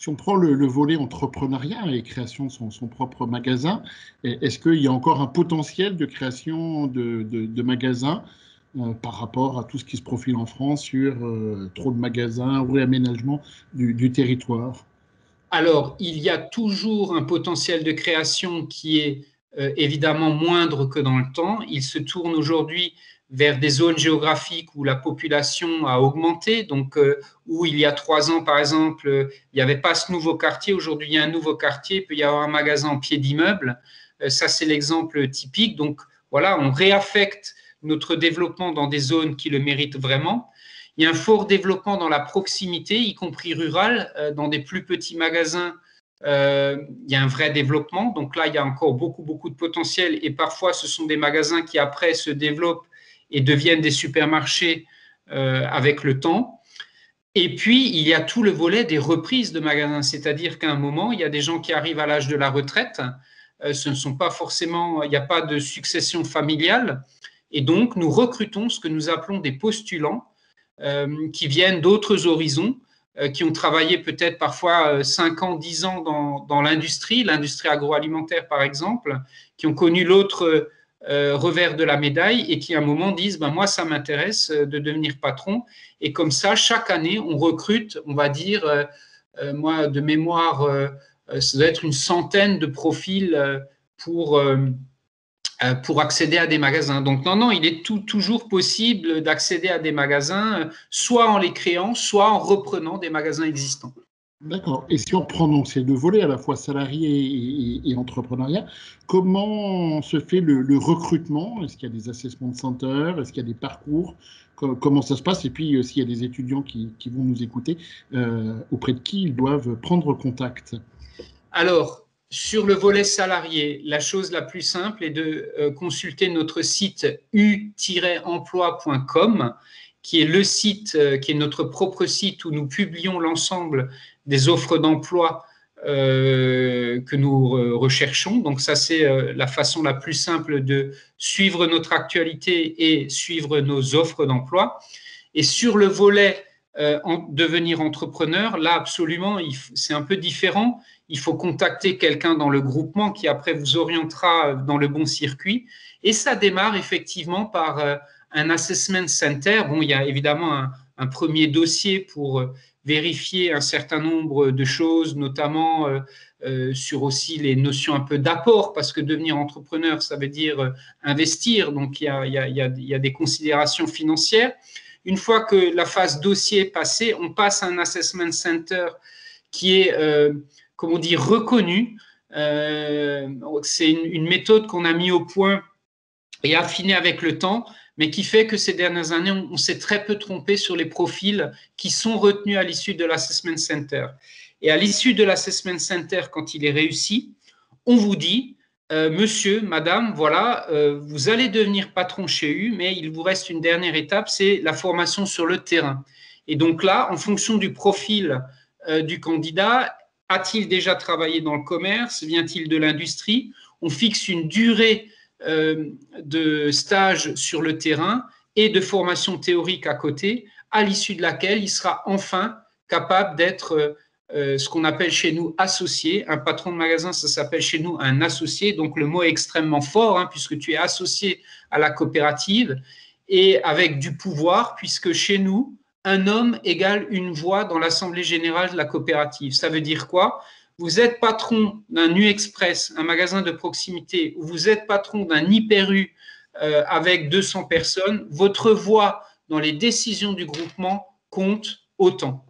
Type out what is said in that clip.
Si on prend le volet entrepreneuriat et création de son propre magasin, est-ce qu'il y a encore un potentiel de création de magasins par rapport à tout ce qui se profile en France sur trop de magasins ou réaménagement du territoire? Alors, il y a toujours un potentiel de création qui est évidemment moindre que dans le temps. Il se tourne aujourd'hui vers des zones géographiques où la population a augmenté. Donc, où il y a 3 ans, par exemple, il n'y avait pas ce nouveau quartier. Aujourd'hui, il y a un nouveau quartier, il peut y avoir un magasin en pied d'immeuble. Ça, c'est l'exemple typique. Donc, voilà, on réaffecte notre développement dans des zones qui le méritent vraiment. Il y a un fort développement dans la proximité, y compris rurale. Dans des plus petits magasins, il y a un vrai développement. Donc là, il y a encore beaucoup, beaucoup de potentiel. Et parfois, ce sont des magasins qui, après, se développent et deviennent des supermarchés avec le temps. Et puis, il y a tout le volet des reprises de magasins. C'est-à-dire qu'à un moment, il y a des gens qui arrivent à l'âge de la retraite. Ce ne sont pas forcément, il n'y a pas de succession familiale. Et donc, nous recrutons ce que nous appelons des postulants qui viennent d'autres horizons, qui ont travaillé peut-être parfois 5 ans, 10 ans dans l'industrie agroalimentaire par exemple, qui ont connu l'autre revers de la médaille et qui à un moment disent moi ça m'intéresse de devenir patron. Et comme ça, chaque année, on recrute, on va dire, moi de mémoire, ça doit être une centaine de profils pour accéder à des magasins. Donc non, il est toujours possible d'accéder à des magasins, soit en les créant, soit en reprenant des magasins existants. D'accord. Et si on prend donc ces deux volets, à la fois salarié et entrepreneuriat, comment se fait le recrutement? Est-ce qu'il y a des assessment centers? Est-ce qu'il y a des parcours? Comment ça se passe? Et puis, s'il y a des étudiants qui vont nous écouter, auprès de qui ils doivent prendre contact? Alors, sur le volet salarié, la chose la plus simple est de consulter notre site u-emploi.com, qui est le site, qui est notre propre site où nous publions l'ensemble des offres d'emploi que nous recherchons. Donc ça, c'est la façon la plus simple de suivre notre actualité et suivre nos offres d'emploi. Et sur le volet devenir entrepreneur, là, absolument, c'est un peu différent. Il faut contacter quelqu'un dans le groupement qui après vous orientera dans le bon circuit. Et ça démarre effectivement par un assessment center. Bon, il y a évidemment un premier dossier pour vérifier un certain nombre de choses, notamment sur aussi les notions un peu d'apport, parce que devenir entrepreneur, ça veut dire investir. Donc, il y a des considérations financières. Une fois que la phase dossier est passée, on passe à un assessment center qui est comment dire, reconnu. C'est une méthode qu'on a mis au point et affinée avec le temps, mais qui fait que ces dernières années, on s'est très peu trompé sur les profils qui sont retenus à l'issue de l'assessment center. Et à l'issue de l'assessment center, quand il est réussi, on vous dit, monsieur, madame, voilà, vous allez devenir patron chez U, mais il vous reste une dernière étape, c'est la formation sur le terrain. Et donc là, en fonction du profil du candidat, a-t-il déjà travaillé dans le commerce? Vient-il de l'industrie? On fixe une durée de stage sur le terrain et de formation théorique à côté, à l'issue de laquelle il sera enfin capable d'être ce qu'on appelle chez nous associé. Un patron de magasin, ça s'appelle chez nous un associé. Donc le mot est extrêmement fort puisque tu es associé à la coopérative et avec du pouvoir puisque chez nous, un homme égale une voix dans l'assemblée générale de la coopérative. Ça veut dire quoi? Vous êtes patron d'un U-Express, un magasin de proximité, ou vous êtes patron d'un Hyper-U avec 200 personnes, votre voix dans les décisions du groupement compte autant.